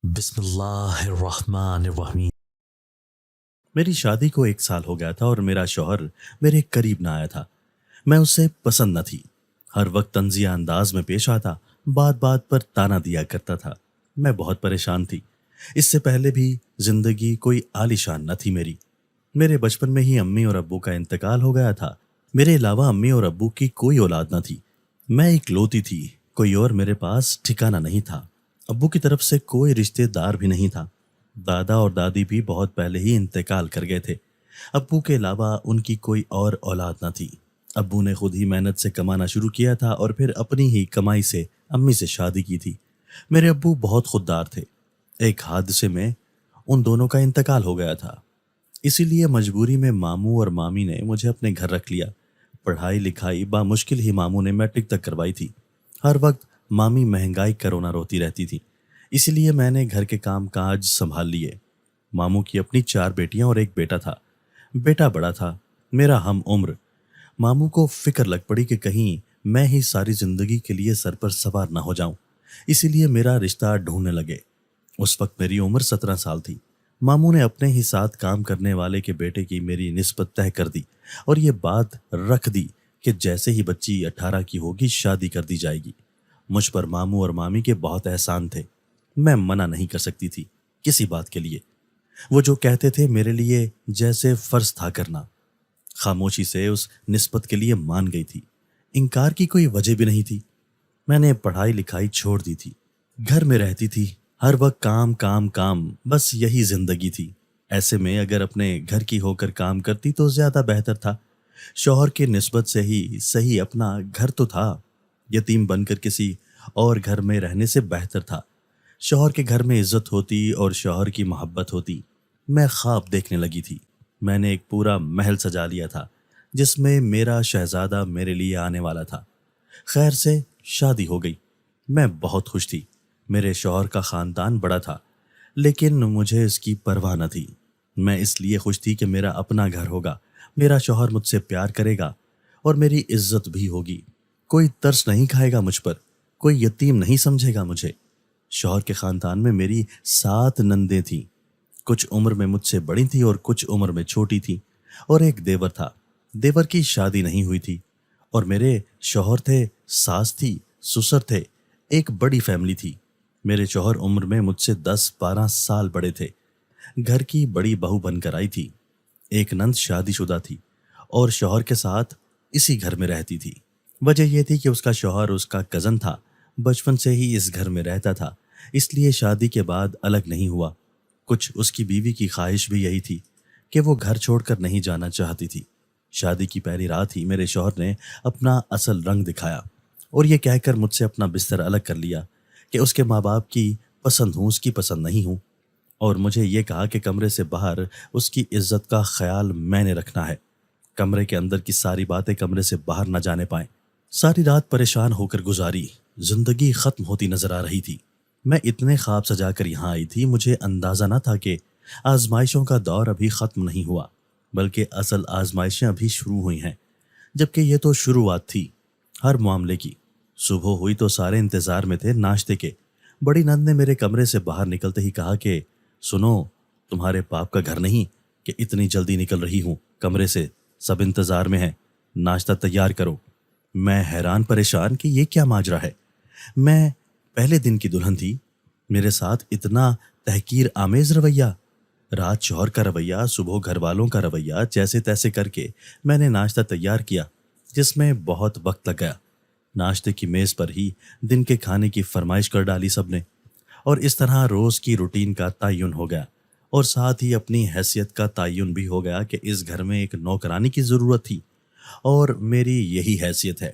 بسم اللہ الرحمن الرحیم۔ میری شادی کو 1 سال ہو گیا تھا اور میرا شوہر میرے قریب نہ آیا تھا۔ میں اسے پسند نہ تھی، ہر وقت طنزیہ انداز میں پیش آتا، بات بات پر تانا دیا کرتا تھا۔ میں بہت پریشان تھی۔ اس سے پہلے بھی زندگی کوئی عالیشان نہ تھی میری۔ میرے بچپن میں ہی امی اور ابو کا انتقال ہو گیا تھا۔ میرے علاوہ امی اور ابو کی کوئی اولاد نہ تھی۔ میں اکلوتی تھی، کوئی اور میرے پاس ٹھکانہ نہیں تھا۔ ابو کی طرف سے کوئی رشتہ دار بھی نہیں تھا۔ دادا اور دادی بھی بہت پہلے ہی انتقال کر گئے تھے۔ ابو کے علاوہ ان کی کوئی اور اولاد نہ تھی۔ ابو نے خود ہی محنت سے کمانا شروع کیا تھا اور پھر اپنی ہی کمائی سے امی سے شادی کی تھی۔ میرے ابو بہت خوددار تھے۔ ایک حادثے میں ان دونوں کا انتقال ہو گیا تھا، اسی لیے مجبوری میں ماموں اور مامی نے مجھے اپنے گھر رکھ لیا۔ پڑھائی لکھائی بامشکل ہی ماموں نے میٹرک تک کروائی تھی۔ ہر وقت مامی مہنگائی کرونا روتی رہتی تھی، اسی لیے میں نے گھر کے کام کاج سنبھال لیے۔ ماموں کی اپنی 4 بیٹیاں اور ایک بیٹا تھا۔ بیٹا بڑا تھا، میرا ہم عمر۔ ماموں کو فکر لگ پڑی کہ کہیں میں ہی ساری زندگی کے لیے سر پر سوار نہ ہو جاؤں، اسی لیے میرا رشتہ ڈھونڈنے لگے۔ اس وقت میری عمر 17 سال تھی۔ ماموں نے اپنے ہی ساتھ کام کرنے والے کے بیٹے کی میری نسبت طے کر دی اور یہ بات رکھ دی کہ جیسے ہی بچی 18 کی ہوگی شادی کر دی جائے گی۔ مجھ پر ماموں اور مامی کے بہت احسان تھے، میں منع نہیں کر سکتی تھی کسی بات کے لیے۔ وہ جو کہتے تھے میرے لیے جیسے فرض تھا کرنا۔ خاموشی سے اس نسبت کے لیے مان گئی تھی، انکار کی کوئی وجہ بھی نہیں تھی۔ میں نے پڑھائی لکھائی چھوڑ دی تھی، گھر میں رہتی تھی، ہر وقت کام کام کام، بس یہی زندگی تھی۔ ایسے میں اگر اپنے گھر کی ہو کر کام کرتی تو زیادہ بہتر تھا۔ شوہر کی نسبت سے ہی صحیح اپنا گھر تو تھا، یتیم بن کر کسی اور گھر میں رہنے سے بہتر تھا۔ شوہر کے گھر میں عزت ہوتی اور شوہر کی محبت ہوتی۔ میں خواب دیکھنے لگی تھی۔ میں نے ایک پورا محل سجا لیا تھا جس میں میرا شہزادہ میرے لیے آنے والا تھا۔ خیر سے شادی ہو گئی۔ میں بہت خوش تھی۔ میرے شوہر کا خاندان بڑا تھا، لیکن مجھے اس کی پرواہ نہ تھی۔ میں اس لیے خوش تھی کہ میرا اپنا گھر ہوگا، میرا شوہر مجھ سے پیار کرے گا اور میری عزت بھی ہوگی۔ کوئی ترس نہیں کھائے گا مجھ پر، کوئی یتیم نہیں سمجھے گا مجھے۔ شوہر کے خاندان میں میری 7 نندیں تھیں، کچھ عمر میں مجھ سے بڑی تھیں اور کچھ عمر میں چھوٹی تھیں، اور ایک دیور تھا۔ دیور کی شادی نہیں ہوئی تھی، اور میرے شوہر تھے، ساس تھی، سسر تھے، ایک بڑی فیملی تھی۔ میرے شوہر عمر میں مجھ سے 10-12 سال بڑے تھے۔ گھر کی بڑی بہو بن کر آئی تھی۔ ایک نند شادی شدہ تھی اور شوہر کے ساتھ اسی گھر میں رہتی تھی۔ وجہ یہ تھی کہ اس کا شوہر اس کا کزن تھا، بچپن سے ہی اس گھر میں رہتا تھا، اس لیے شادی کے بعد الگ نہیں ہوا۔ کچھ اس کی بیوی کی خواہش بھی یہی تھی کہ وہ گھر چھوڑ کر نہیں جانا چاہتی تھی۔ شادی کی پہلی رات ہی میرے شوہر نے اپنا اصل رنگ دکھایا اور یہ کہہ کر مجھ سے اپنا بستر الگ کر لیا کہ اس کے ماں باپ کی پسند ہوں، اس کی پسند نہیں ہوں، اور مجھے یہ کہا کہ کمرے سے باہر اس کی عزت کا خیال میں نے رکھنا ہے۔ کمرے کے اندر کی ساری باتیں کمرے سے باہر نہ جانے پائیں۔ ساری رات پریشان ہو کر گزاری، زندگی ختم ہوتی نظر آ رہی تھی۔ میں اتنے خواب سجا کر یہاں آئی تھی، مجھے اندازہ نہ تھا کہ آزمائشوں کا دور ابھی ختم نہیں ہوا، بلکہ اصل آزمائشیں ابھی شروع ہوئی ہیں، جبکہ یہ تو شروعات تھی ہر معاملے کی۔ صبح ہوئی تو سارے انتظار میں تھے ناشتے کے۔ بڑی نند نے میرے کمرے سے باہر نکلتے ہی کہا کہ سنو، تمہارے باپ کا گھر نہیں کہ اتنی جلدی نکل رہی ہوں کمرے سے، سب انتظار میں ہیں، ناشتہ تیار کرو۔ میں حیران پریشان کہ یہ کیا ماجرا ہے۔ میں پہلے دن کی دلہن تھی، میرے ساتھ اتنا تحقیر آمیز رویہ۔ رات شوہر کا رویہ، صبح گھر والوں کا رویہ، جیسے تیسے کر کے میں نے ناشتہ تیار کیا، جس میں بہت وقت لگ گیا۔ ناشتے کی میز پر ہی دن کے کھانے کی فرمائش کر ڈالی سب نے، اور اس طرح روز کی روٹین کا تعین ہو گیا، اور ساتھ ہی اپنی حیثیت کا تعین بھی ہو گیا کہ اس گھر میں ایک نوکرانی کی ضرورت تھی، اور میری یہی حیثیت ہے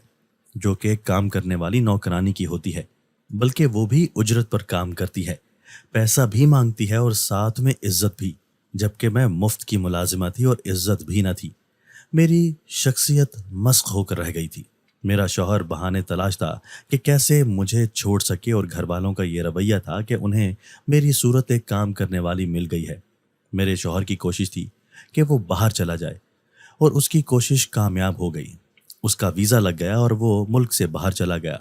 جو کہ کام کرنے والی نوکرانی کی ہوتی ہے، بلکہ وہ بھی اجرت پر کام کرتی ہے، پیسہ بھی مانگتی ہے اور ساتھ میں عزت بھی، جبکہ میں مفت کی ملازمہ تھی اور عزت بھی نہ تھی۔ میری شخصیت مسخ ہو کر رہ گئی تھی۔ میرا شوہر بہانے تلاش تھا کہ کیسے مجھے چھوڑ سکے، اور گھر والوں کا یہ رویہ تھا کہ انہیں میری صورت ایک کام کرنے والی مل گئی ہے۔ میرے شوہر کی کوشش تھی کہ وہ باہر چلا جائے، اور اس کی کوشش کامیاب ہو گئی۔ اس کا ویزا لگ گیا اور وہ ملک سے باہر چلا گیا۔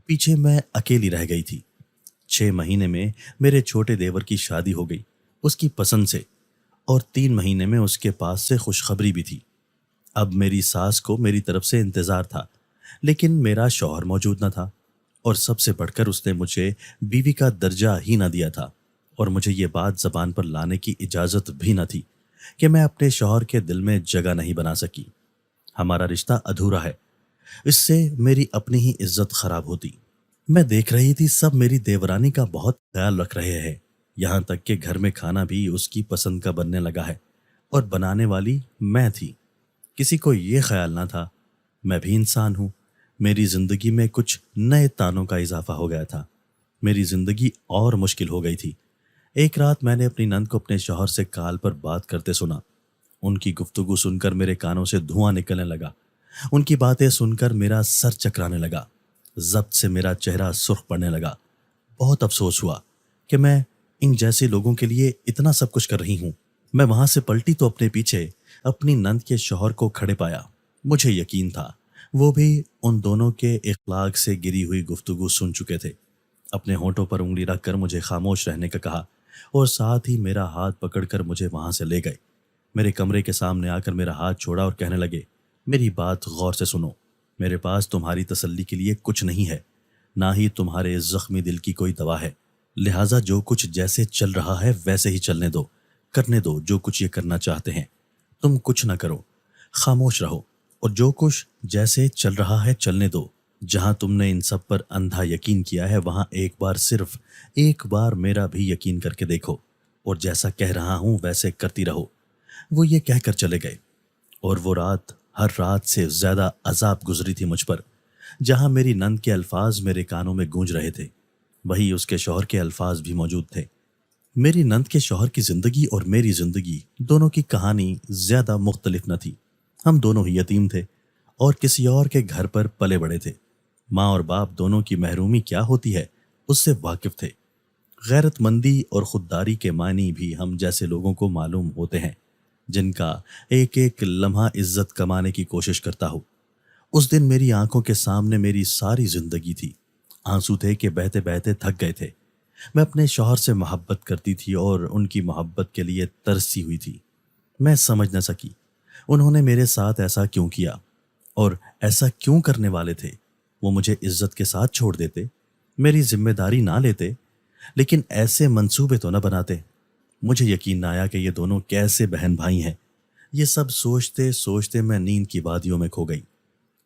پیچھے میں اکیلی رہ گئی تھی۔ 6 مہینے میں میرے چھوٹے دیور کی شادی ہو گئی اس کی پسند سے، اور 3 مہینے میں اس کے پاس سے خوشخبری بھی تھی۔ اب میری ساس کو میری طرف سے انتظار تھا، لیکن میرا شوہر موجود نہ تھا، اور سب سے بڑھ کر اس نے مجھے بیوی کا درجہ ہی نہ دیا تھا، اور مجھے یہ بات زبان پر لانے کی اجازت بھی نہ تھی کہ میں اپنے شوہر کے دل میں جگہ نہیں بنا سکی۔ ہمارا رشتہ ادھورا ہے، اس سے میری اپنی ہی عزت خراب ہوتی۔ میں دیکھ رہی تھی سب میری دیورانی کا بہت خیال رکھ رہے ہیں، یہاں تک کہ گھر میں کھانا بھی اس کی پسند کا بننے لگا ہے، اور بنانے والی میں تھی۔ کسی کو یہ خیال نہ تھا میں بھی انسان ہوں۔ میری زندگی میں کچھ نئے تانوں کا اضافہ ہو گیا تھا، میری زندگی اور مشکل ہو گئی تھی۔ ایک رات میں نے اپنی نند کو اپنے شوہر سے کال پر بات کرتے سنا۔ ان کی گفتگو سن کر میرے کانوں سے دھواں نکلنے لگا، ان کی باتیں سن کر میرا سر چکرانے لگا، ضبط سے میرا چہرہ سرخ پڑنے لگا۔ بہت افسوس ہوا کہ میں ان جیسے لوگوں کے لیے اتنا سب کچھ کر رہی ہوں۔ میں وہاں سے پلٹی تو اپنے پیچھے اپنی نند کے شوہر کو کھڑے پایا۔ مجھے یقین تھا وہ بھی ان دونوں کے اخلاق سے گری ہوئی گفتگو سن چکے تھے۔ اپنے ہونٹوں پر انگلی رکھ کر مجھے خاموش رہنے کا کہا، اور ساتھ ہی میرا ہاتھ پکڑ کر مجھے وہاں سے لے گئے۔ میرے کمرے کے سامنے آ کر میرا ہاتھ چھوڑا اور کہنے لگے، میری بات غور سے سنو، میرے پاس تمہاری تسلی کے لیے کچھ نہیں ہے، نہ ہی تمہارے زخمی دل کی کوئی دوا ہے، لہٰذا جو کچھ جیسے چل رہا ہے ویسے ہی چلنے دو، کرنے دو جو کچھ یہ کرنا چاہتے ہیں، تم کچھ نہ کرو، خاموش رہو، اور جو کچھ جیسے چل رہا ہے چلنے دو۔ جہاں تم نے ان سب پر اندھا یقین کیا ہے وہاں ایک بار، صرف ایک بار میرا بھی یقین کر کے دیکھو، اور جیسا کہہ رہا ہوں ویسے کرتی رہو۔ وہ یہ کہہ کر چلے گئے، اور وہ رات ہر رات سے زیادہ عذاب گزری تھی مجھ پر۔ جہاں میری نند کے الفاظ میرے کانوں میں گونج رہے تھے، وہی اس کے شوہر کے الفاظ بھی موجود تھے۔ میری نند کے شوہر کی زندگی اور میری زندگی دونوں کی کہانی زیادہ مختلف نہ تھی۔ ہم دونوں ہی یتیم تھے اور کسی اور کے گھر پر پلے بڑے تھے۔ ماں اور باپ دونوں کی محرومی کیا ہوتی ہے اس سے واقف تھے۔ غیرت مندی اور خودداری کے معنی بھی ہم جیسے لوگوں کو معلوم ہوتے ہیں، جن کا ایک ایک لمحہ عزت کمانے کی کوشش کرتا ہو۔ اس دن میری آنکھوں کے سامنے میری ساری زندگی تھی۔ آنسو تھے کہ بہتے بہتے تھک گئے تھے۔ میں اپنے شوہر سے محبت کرتی تھی اور ان کی محبت کے لیے ترسی ہوئی تھی۔ میں سمجھ نہ سکی انہوں نے میرے ساتھ ایسا کیوں کیا، اور ایسا کیوں کرنے والے تھے۔ وہ مجھے عزت کے ساتھ چھوڑ دیتے، میری ذمہ داری نہ لیتے، لیکن ایسے منصوبے تو نہ بناتے۔ مجھے یقین نہ آیا کہ یہ دونوں کیسے بہن بھائی ہیں۔ یہ سب سوچتے سوچتے میں نیند کی وادیوں میں کھو گئی۔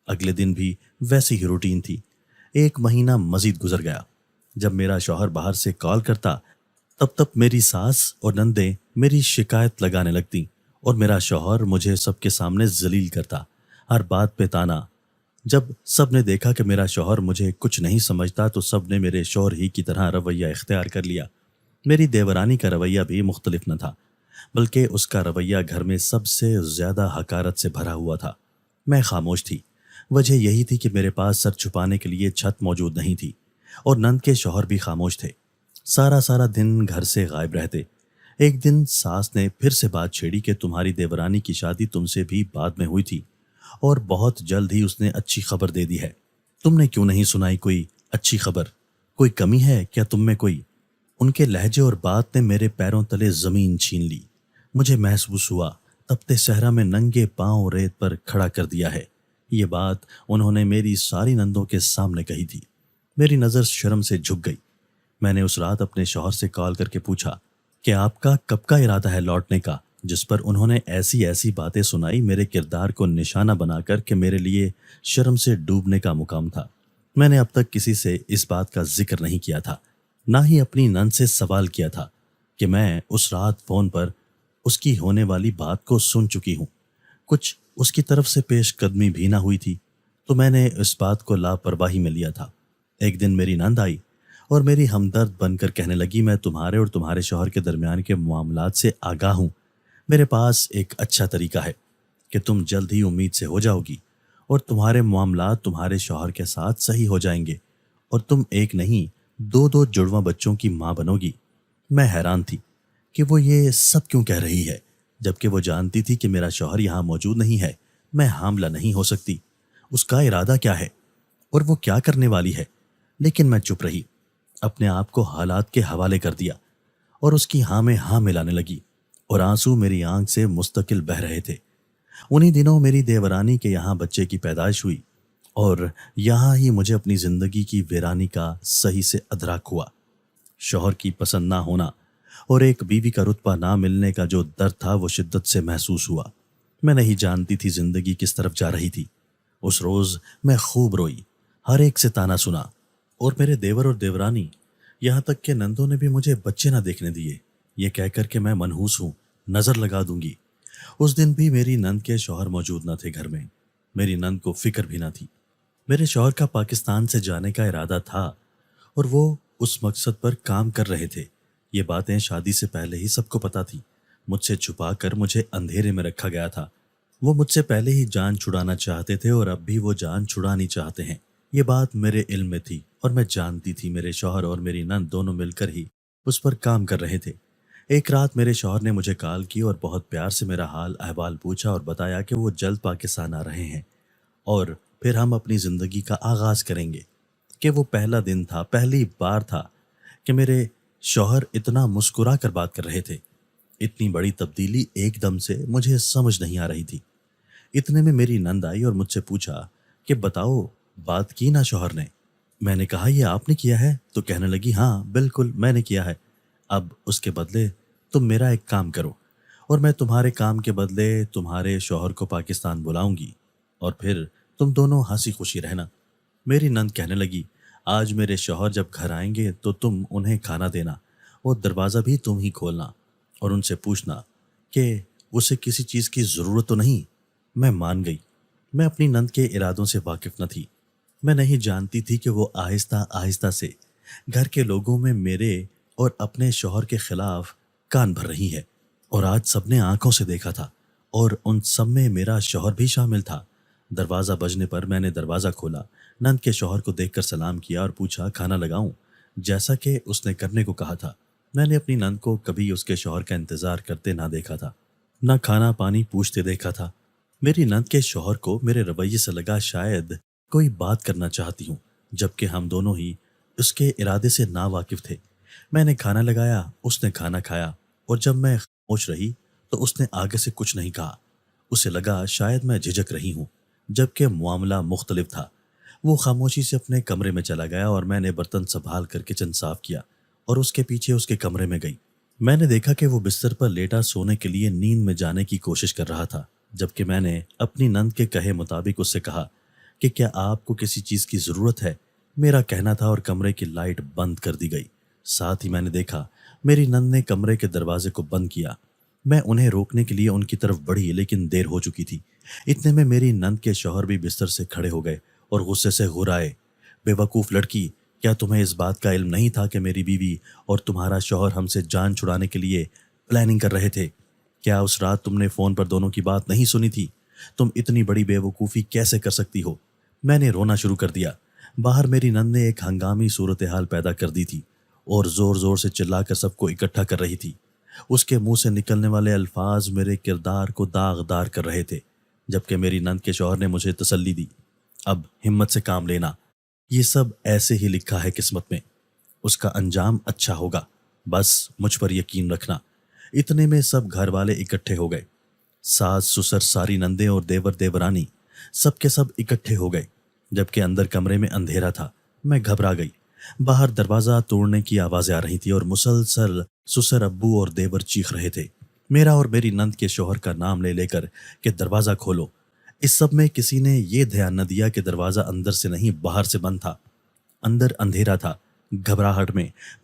اگلے دن بھی ویسی ہی روٹین تھی۔ 1 مہینہ مزید گزر گیا۔ جب میرا شوہر باہر سے کال کرتا تب میری ساس اور نندیں میری شکایت لگانے لگتی، اور میرا شوہر مجھے سب کے سامنے ذلیل کرتا، ہر بات پہ تانا۔ جب سب نے دیکھا کہ میرا شوہر مجھے کچھ نہیں سمجھتا تو سب نے میرے شوہر ہی کی طرح رویہ اختیار کر لیا۔ میری دیورانی کا رویہ بھی مختلف نہ تھا، بلکہ اس کا رویہ گھر میں سب سے زیادہ حقارت سے بھرا ہوا تھا۔ میں خاموش تھی، وجہ یہی تھی کہ میرے پاس سر چھپانے کے لیے چھت موجود نہیں تھی، اور نند کے شوہر بھی خاموش تھے، سارا دن گھر سے غائب رہتے۔ ایک دن ساس نے پھر سے بات چھیڑی کہ تمہاری دیورانی کی شادی تم سے بھی بعد میں ہوئی تھی، اور بہت جلد ہی اس نے اچھی خبر دے دی ہے۔ تم نے کیوں نہیں سنائی کوئی اچھی خبر؟ کوئی کمی ہے کیا تم میں کوئی؟ ان کے لہجے اور بات نے میرے پیروں تلے زمین چھین لی۔ مجھے محسوس ہوا تپتے صحرا میں ننگے پاؤں ریت پر کھڑا کر دیا ہے۔ یہ بات انہوں نے میری ساری نندوں کے سامنے کہی تھی۔ میری نظر شرم سے جھک گئی۔ میں نے اس رات اپنے شوہر سے کال کر کے پوچھا کہ آپ کا کب کا ارادہ ہے لوٹنے کا، جس پر انہوں نے ایسی باتیں سنائی میرے کردار کو نشانہ بنا کر کہ میرے لیے شرم سے ڈوبنے کا مقام تھا۔ میں نے اب تک کسی سے اس بات کا ذکر نہیں کیا تھا، نہ ہی اپنی نند سے سوال کیا تھا کہ میں اس رات فون پر اس کی ہونے والی بات کو سن چکی ہوں۔ کچھ اس کی طرف سے پیش قدمی بھی نہ ہوئی تھی، تو میں نے اس بات کو لاپرواہی میں لیا تھا۔ ایک دن میری نند آئی اور میری ہمدرد بن کر کہنے لگی، میں تمہارے اور تمہارے شوہر کے درمیان کے معاملات سے آگاہ ہوں۔ میرے پاس ایک اچھا طریقہ ہے کہ تم جلد ہی امید سے ہو جاؤ گی، اور تمہارے معاملات تمہارے شوہر کے ساتھ صحیح ہو جائیں گے، اور تم ایک نہیں 2 جڑواں بچوں کی ماں بنو گی۔ میں حیران تھی کہ وہ یہ سب کیوں کہہ رہی ہے، جبکہ وہ جانتی تھی کہ میرا شوہر یہاں موجود نہیں ہے، میں حاملہ نہیں ہو سکتی۔ اس کا ارادہ کیا ہے اور وہ کیا کرنے والی ہے؟ لیکن میں چپ رہی۔ اپنے آپ کو حالات کے حوالے کر دیا اور اس کی ہاں میں ہاں ملانے لگی، اور آنسو میری آنکھ سے مستقل بہہ رہے تھے۔ انہی دنوں میری دیورانی کے یہاں بچے کی پیدائش ہوئی، اور یہاں ہی مجھے اپنی زندگی کی ویرانی کا صحیح سے ادراک ہوا۔ شوہر کی پسند نہ ہونا اور ایک بیوی کا رتبہ نہ ملنے کا جو درد تھا وہ شدت سے محسوس ہوا۔ میں نہیں جانتی تھی زندگی کس طرف جا رہی تھی۔ اس روز میں خوب روئی، ہر ایک سے تانا سنا، اور میرے دیور اور دیورانی، یہاں تک کہ نندوں نے بھی مجھے بچے نہ دیکھنے دیے، یہ کہہ کر کہ میں منحوس ہوں، نظر لگا دوں گی۔ اس دن بھی میری نند کے شوہر موجود نہ تھے گھر میں، میری نند کو فکر بھی نہ تھی۔ میرے شوہر کا پاکستان سے جانے کا ارادہ تھا اور وہ اس مقصد پر کام کر رہے تھے۔ یہ باتیں شادی سے پہلے ہی سب کو پتہ تھی، مجھ سے چھپا کر مجھے اندھیرے میں رکھا گیا تھا۔ وہ مجھ سے پہلے ہی جان چھڑانا چاہتے تھے اور اب بھی وہ جان چھڑانی چاہتے ہیں، یہ بات میرے علم میں تھی، اور میں جانتی تھی میرے شوہر اور میری نند دونوں مل کر ہی اس پر کام کر رہے تھے۔ ایک رات میرے شوہر نے مجھے کال کی اور بہت پیار سے میرا حال احوال پوچھا اور بتایا کہ وہ جلد پاکستان آ رہے ہیں اور پھر ہم اپنی زندگی کا آغاز کریں گے۔ کہ وہ پہلا دن تھا، پہلی بار تھا کہ میرے شوہر اتنا مسکرا کر بات کر رہے تھے۔ اتنی بڑی تبدیلی ایک دم سے مجھے سمجھ نہیں آ رہی تھی۔ اتنے میں میری نند آئی اور مجھ سے پوچھا کہ بتاؤ، بات کی نا شوہر نے؟ میں نے کہا یہ آپ نے کیا ہے؟ تو کہنے لگی ہاں بالکل میں نے کیا ہے۔ اب اس کے بدلے تم میرا ایک کام کرو، اور میں تمہارے کام کے بدلے تمہارے شوہر کو پاکستان بلاؤں گی، اور پھر تم دونوں ہنسی خوشی رہنا۔ میری نند کہنے لگی آج میرے شوہر جب گھر آئیں گے تو تم انہیں کھانا دینا، اور دروازہ بھی تم ہی کھولنا، اور ان سے پوچھنا کہ اسے کسی چیز کی ضرورت تو نہیں۔ میں مان گئی۔ میں اپنی نند کے ارادوں سے واقف نہ تھی۔ میں نہیں جانتی تھی کہ وہ آہستہ آہستہ سے گھر کے لوگوں میں میرے اور اپنے شوہر کے خلاف کان بھر رہی ہے، اور آج سب نے آنکھوں سے دیکھا تھا، اور ان سب میں میرا شوہر بھی شامل تھا۔ دروازہ بجنے پر میں نے دروازہ کھولا، نند کے شوہر کو دیکھ کر سلام کیا اور پوچھا کھانا لگاؤں، جیسا کہ اس نے کرنے کو کہا تھا۔ میں نے اپنی نند کو کبھی اس کے شوہر کا انتظار کرتے نہ دیکھا تھا، نہ کھانا پانی پوچھتے دیکھا تھا۔ میری نند کے شوہر کو میرے رویے سے لگا شاید کوئی بات کرنا چاہتی ہوں، جبکہ ہم دونوں ہی اس کے ارادے سے نا واقف تھے۔ میں نے کھانا لگایا، اس نے کھانا کھایا، اور جب میں خاموش رہی تو اس نے آگے سے کچھ نہیں کہا۔ اسے لگا شاید میں جھجک رہی ہوں، جبکہ معاملہ مختلف تھا۔ وہ خاموشی سے اپنے کمرے میں چلا گیا اور میں نے برتن سنبھال کر کچن صاف کیا اور اس کے پیچھے اس کے کمرے میں گئی۔ میں نے دیکھا کہ وہ بستر پر لیٹا سونے کے لیے نیند میں جانے کی کوشش کر رہا تھا، جبکہ میں نے اپنی نند کے کہے مطابق اس سے کہا کہ کیا آپ کو کسی چیز کی ضرورت ہے؟ میرا کہنا تھا اور کمرے کی لائٹ بند کر دی گئی۔ ساتھ ہی میں نے دیکھا میری نند نے کمرے کے دروازے کو بند کیا۔ میں انہیں روکنے کے لیے ان کی طرف بڑھی لیکن دیر ہو چکی تھی۔ اتنے میں میری نند کے شوہر بھی بستر سے کھڑے ہو گئے اور غصے سے غرائے، بے وقوف لڑکی، کیا تمہیں اس بات کا علم نہیں تھا کہ میری بیوی اور تمہارا شوہر ہم سے جان چھڑانے کے لیے پلاننگ کر رہے تھے؟ کیا اس رات تم نے فون پر دونوں کی بات نہیں سنی تھی؟ تم اتنی بڑی بے وقوفی کیسے کر سکتی ہو؟ میں نے رونا شروع کر دیا۔ باہر میری نند نے ایک ہنگامی صورتحال پیدا کر دی تھی اور زور زور سے چلا کر سب کو اکٹھا کر رہی تھی۔ اس کے منہ سے نکلنے والے الفاظ میرے کردار کو داغدار کر رہے تھے، جبکہ میری نند کے شوہر نے مجھے تسلی دی، اب ہمت سے کام لینا، یہ سب ایسے ہی لکھا ہے قسمت میں، اس کا انجام اچھا ہوگا، بس مجھ پر یقین رکھنا۔ اتنے میں سب گھر والے اکٹھے ہو گئے، ساس سسر، ساری نندیں اور دیور دیورانی، سب کے سب اکٹھے ہو گئے، جبکہ اندر کمرے میں اندھیرا تھا۔ میں گھبرا گئی۔ باہر دروازہ توڑنے کی آوازیں آ رہی تھی اور مسلسل سسر، ابو اور دیور چیخ رہے تھے، میرا اور میری نند کے شوہر کا نام لے لے کر کہ دروازہ کھولو۔ اس سب میں کسی نے یہ دھیان نہ دیا کہ دروازہ اندر سے نہیں باہر سے بند تھا۔ اندر اندھیرا تھا۔ گھبراہٹ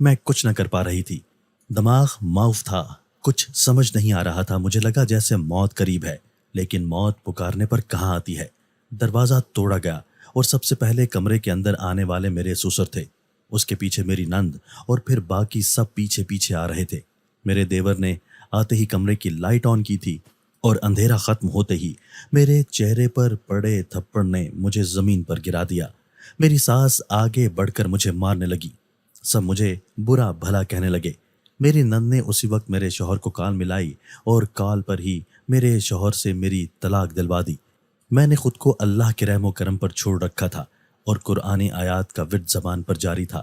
میں کچھ نہ کر پا رہی تھی۔ دماغ معاف تھا، کچھ سمجھ نہیں آ رہا تھا۔ مجھے لگا جیسے موت قریب ہے، لیکن موت پکارنے پر کہاں آتی ہے۔ دروازہ توڑا گیا اور سب سے پہلے کمرے کے اندر آنے والے میرے سسر تھے، اس کے پیچھے میری نند، اور پھر باقی سب پیچھے پیچھے آ رہے تھے۔ میرے دیور نے آتے ہی کمرے کی لائٹ آن کی تھی اور اندھیرا ختم ہوتے ہی میرے چہرے پر پڑے تھپڑ نے مجھے زمین پر گرا دیا۔ میری ساس آگے بڑھ کر مجھے مارنے لگی، سب مجھے برا بھلا کہنے لگے۔ میری نند نے اسی وقت میرے شوہر کو کال ملائی اور کال پر ہی میرے شوہر سے میری طلاق دلوا دی۔ میں نے خود کو اللہ کے رحم و کرم پر چھوڑ رکھا تھا اور قرآنی آیات کا ورد زبان پر جاری تھا۔